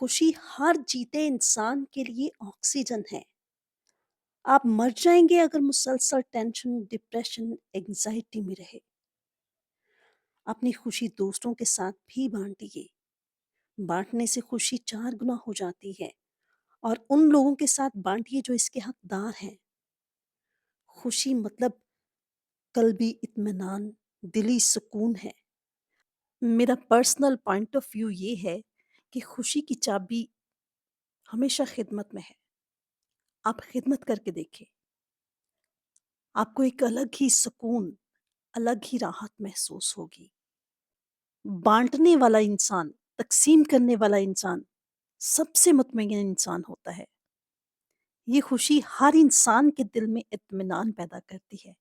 खुशी हर जीते इंसान के लिए ऑक्सीजन है। आप मर जाएंगे अगर मुसलसल टेंशन, डिप्रेशन, एंजाइटी में रहे। अपनी खुशी दूसरों के साथ भी बांटिए। बांटने से खुशी 4 गुना हो जाती है। और उन लोगों के साथ बांटिए जो इसके हकदार हैं। खुशी मतलब कल्बी इत्मीनान, दिली सुकून है। मेरा पर्सनल पॉइंट ऑफ व्यू ये है कि खुशी की चाबी हमेशा खिदमत में है। आप खिदमत करके देखें, आपको एक अलग ही सुकून, अलग ही राहत महसूस होगी। बाँटने वाला इंसान, तक़सीम करने वाला इंसान सबसे मुतमईन इंसान होता है। ये खुशी हर इंसान के दिल में इत्मीनान पैदा करती है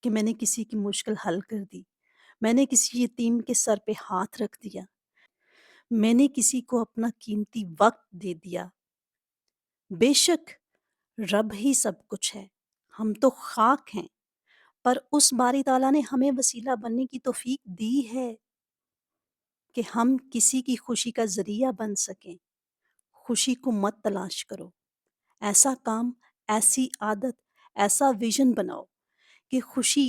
कि मैंने किसी की मुश्किल हल कर दी, मैंने किसी यतीम के सर पे हाथ रख दिया, मैंने किसी को अपना कीमती वक़्त दे दिया। बेशक रब ही सब कुछ है, हम तो ख़ाक हैं, पर उस बारी ताला ने हमें वसीला बनने की तौफ़ीक दी है कि हम किसी की खुशी का ज़रिया बन सकें। खुशी को मत तलाश करो। ऐसा काम, ऐसी आदत, ऐसा विज़न बनाओ कि खुशी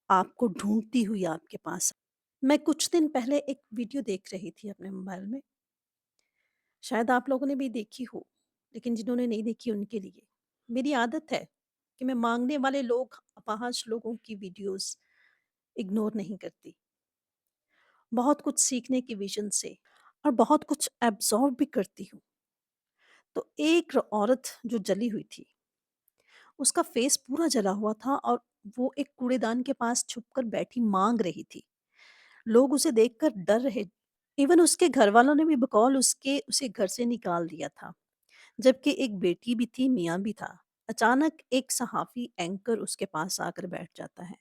आपको ढूँढती हुई आपके पास आए। मैं कुछ दिन पहले एक वीडियो देख रही थी अपने मोबाइल में। शायद आप लोगों ने भी देखी हो, लेकिन जिन्होंने नहीं देखी उनके लिए। मेरी आदत है कि मैं माँगने वाले लोग, अपाहज लोगों की वीडियोज़ इग्नोर नहीं करती। बहुत कुछ सीखने की विज़न से और बहुत कुछ एब्ज़ॉर्ब भी करती हूँ। तो एक औरत जो जली हुई थी, उसका फेस पूरा जला हुआ था और वो एक कूड़ेदान के पास छुपकर बैठी माँग रही थी। लोग उसे देखकर डर रहे। इवन उसके घरवालों ने भी बकौल उसके उसे घर से निकाल दिया था। जबकि एक बेटी भी थी, मियाँ भी था। अचानक एक सहाफ़ी एंकर उसके पास आकर बैठ जाता है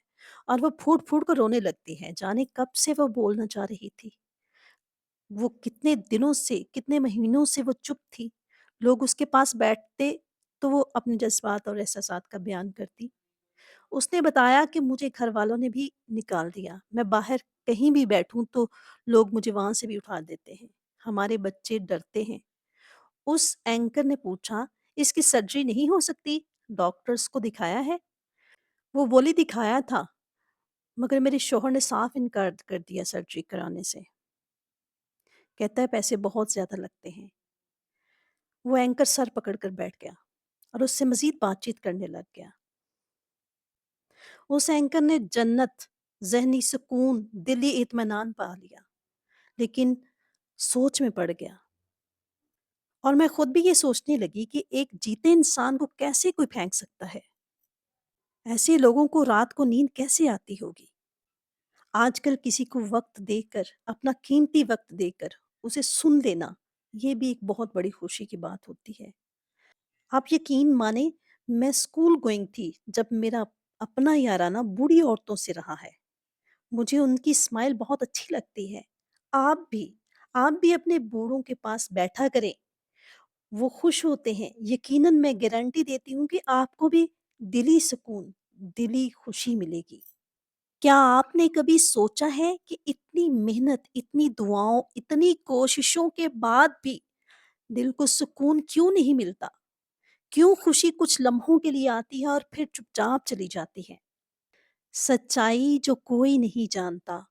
और वो फूट-फूट कर रोने लगती है। जाने कब से वो बोलना चाह रही थी। वो कितने दिनों से, कितने महीनों से वो चुप थी। लोग उसके पास बैठते तो वो अपने जज़्बात और एहसासात का बयान करती। उसने बताया कि मुझे घरवालों ने भी निकाल दिया। मैं बाहर कहीं भी बैठूँ तो लोग मुझे वहाँ से भी उठा देते हैं। हमारे बच्चे डरते हैं। उस एंकर ने पूछा, इसकी सर्जरी नहीं हो सकती? डॉक्टर्स को दिखाया है? वो बोली दिखाया था, मगर मेरे शौहर ने साफ इनकार कर दिया सर्जरी कराने से। कहता है पैसे बहुत ज़्यादा लगते हैं। वो एंकर सर पकड़ कर बैठ गया और उससे मज़ीद बातचीत करने लग गया। उस एंकर ने जन्नत, ज़हनी सुकून, दिली इत्मीनान पा लिया, लेकिन सोच में पड़ गया। और मैं खुद भी ये सोचने लगी कि एक जीते इंसान को कैसे कोई फेंक सकता है? ऐसे लोगों को रात को नींद कैसे आती होगी? आजकल किसी को वक़्त देकर, अपना कीमती वक़्त देकर उसे सुन लेना, ये भी एक बहुत बड़ी खुशी की बात होती है। आप यकीन मानें, मैं स्कूल गोइंग थी जब मेरा अपना याराना बूढ़ी औरतों से रहा है। मुझे उनकी स्माइल बहुत अच्छी लगती है। आप भी आप भी अपने बूढ़ों के पास बैठा करें। वो खुश होते हैं। यकीनन मैं गारंटी देती हूँ कि आपको भी दिली सुकून, दिली खुशी मिलेगी। क्या आपने कभी सोचा है कि इतनी मेहनत, इतनी दुआओं, इतनी कोशिशों के बाद भी दिल को सुकून क्यों नहीं मिलता? क्यों खुशी कुछ लम्हों के लिए आती है और फिर चुपचाप चली जाती है? सच्चाई जो कोई नहीं जानता।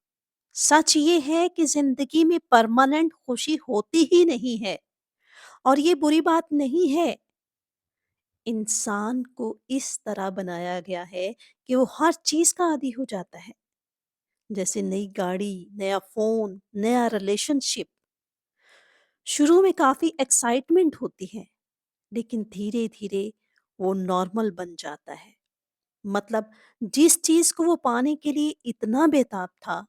सच ये है कि ज़िंदगी में परमानेंट खुशी होती ही नहीं है और ये बुरी बात नहीं है। इंसान को इस तरह बनाया गया है कि वो हर चीज़ का आदी हो जाता है। जैसे नई गाड़ी, नया फ़ोन, नया रिलेशनशिप। शुरू में काफ़ी एक्साइटमेंट होती है, लेकिन धीरे-धीरे वो नॉर्मल बन जाता है। मतलब जिस चीज़ को वो पाने के लिए इतना बेताब था,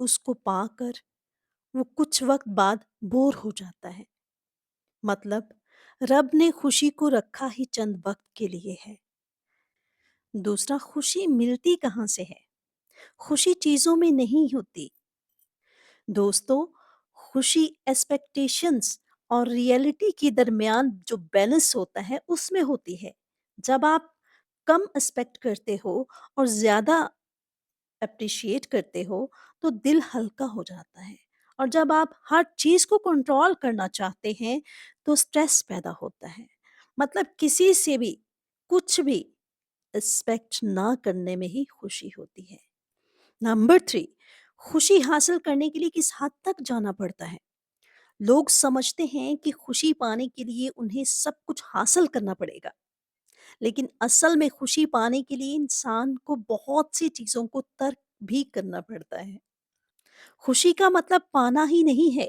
उसको पाकर वो कुछ वक़्त बाद बोर हो जाता है। मतलब रब ने खुशी को रखा ही चंद वक़्त के लिए है। दूसरा, खुशी मिलती कहाँ से है? खुशी चीज़ों में नहीं होती। दोस्तों, खुशी एक्सपेक्टेशंस और रियलिटी के दरमियान जो बैलेंस होता है उसमें होती है। जब आप कम एक्सपेक्ट करते हो और ज़्यादा एप्रिशिएट करते हो तो दिल हल्का हो जाता है اور جب آپ ہر چیز کو کنٹرول کرنا چاہتے ہیں تو اسٹریس پیدا ہوتا ہے. مطلب کسی سے بھی کچھ بھی ایکسپیکٹ نہ کرنے میں ہی خوشی ہوتی ہے. نمبر 3، خوشی حاصل کرنے کے لیے کس حد تک جانا پڑتا ہے؟ لوگ سمجھتے ہیں کہ خوشی پانے کے لیے انہیں سب کچھ حاصل کرنا پڑے گا، لیکن اصل میں خوشی پانے کے لیے انسان کو بہت سی چیزوں کو ترک بھی کرنا پڑتا ہے. خوشی کا مطلب پانا ہی نہیں ہے،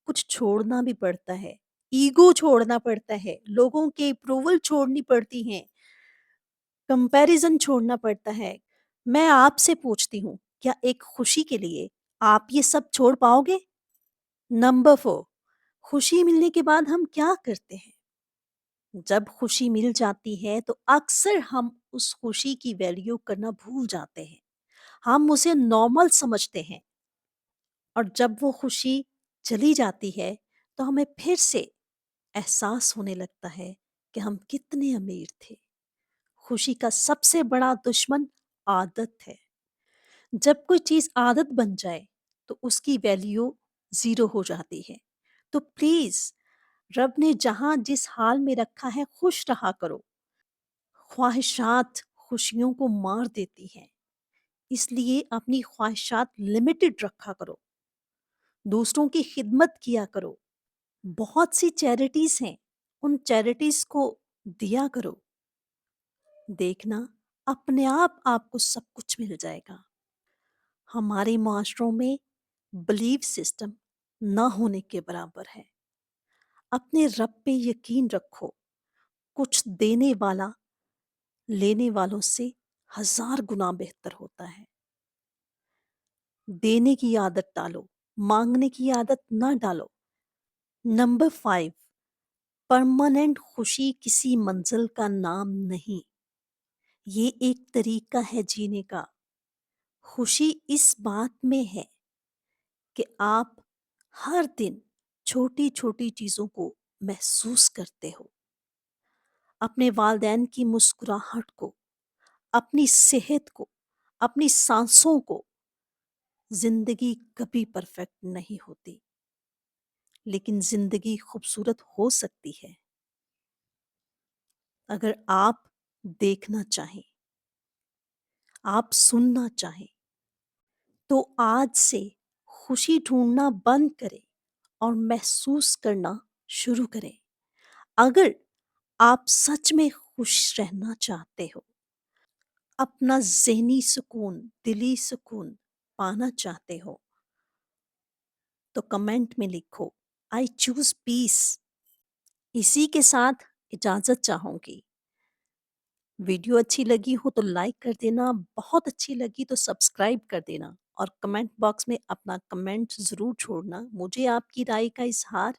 کچھ چھوڑنا بھی پڑتا ہے. ایگو چھوڑنا پڑتا ہے، لوگوں کے اپروول چھوڑنی پڑتی ہیں، کمپیریزن چھوڑنا پڑتا ہے. میں آپ سے پوچھتی ہوں، کیا ایک خوشی کے لیے آپ یہ سب چھوڑ پاؤ گے؟ نمبر 4، خوشی ملنے کے بعد ہم کیا کرتے ہیں؟ جب خوشی مل جاتی ہے تو اکثر ہم اس خوشی کی ویلیو کرنا بھول جاتے ہیں. ہم اسے نارمل سمجھتے ہیں، اور جب وہ خوشی چلی جاتی ہے تو ہمیں پھر سے احساس ہونے لگتا ہے کہ ہم کتنے امیر تھے. خوشی کا سب سے بڑا دشمن عادت ہے. جب کوئی چیز عادت بن جائے تو اس کی ویلیو زیرو ہو جاتی ہے. تو پلیز، رب نے جہاں جس حال میں رکھا ہے خوش رہا کرو. خواہشات خوشیوں کو مار دیتی ہیں، اس لیے اپنی خواہشات لمیٹڈ رکھا کرو. دوسروں کی خدمت کیا کرو. بہت سی چیریٹیز ہیں، ان چیریٹیز کو دیا کرو. دیکھنا اپنے آپ آپ کو سب کچھ مل جائے گا. ہمارے معاشروں میں بلیف سسٹم نہ ہونے کے برابر ہے. اپنے رب پہ یقین رکھو. کچھ دینے والا لینے والوں سے 1000 گنا بہتر ہوتا ہے. دینے کی عادت ڈالو، مانگنے کی عادت نہ ڈالو. نمبر 5، پرماننٹ خوشی کسی منزل کا نام نہیں، یہ ایک طریقہ ہے جینے کا. خوشی اس بات میں ہے کہ آپ ہر دن چھوٹی چھوٹی چیزوں کو محسوس کرتے ہو. اپنے والدین کی مسکراہٹ کو، اپنی صحت کو، اپنی سانسوں کو. زندگی کبھی پرفیکٹ نہیں ہوتی، لیکن زندگی خوبصورت ہو سکتی ہے اگر آپ دیکھنا چاہیں، آپ سننا چاہیں. تو آج سے خوشی ڈھونڈنا بند کریں اور محسوس کرنا شروع کریں. اگر آپ سچ میں خوش رہنا چاہتے ہو، اپنا ذہنی سکون، دلی سکون پانا چاہتے ہو، تو کمنٹ میں لکھو آئی چوز پیس. اسی کے ساتھ اجازت چاہوں گی. ویڈیو اچھی لگی ہو تو لائک کر دینا، بہت اچھی لگی تو سبسکرائب کر دینا، اور کمنٹ باکس میں اپنا کمنٹ ضرور چھوڑنا. مجھے آپ کی رائے کا اظہار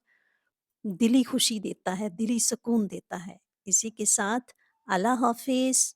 دلی خوشی دیتا ہے، دلی سکون دیتا ہے. اسی کے ساتھ اللہ حافظ.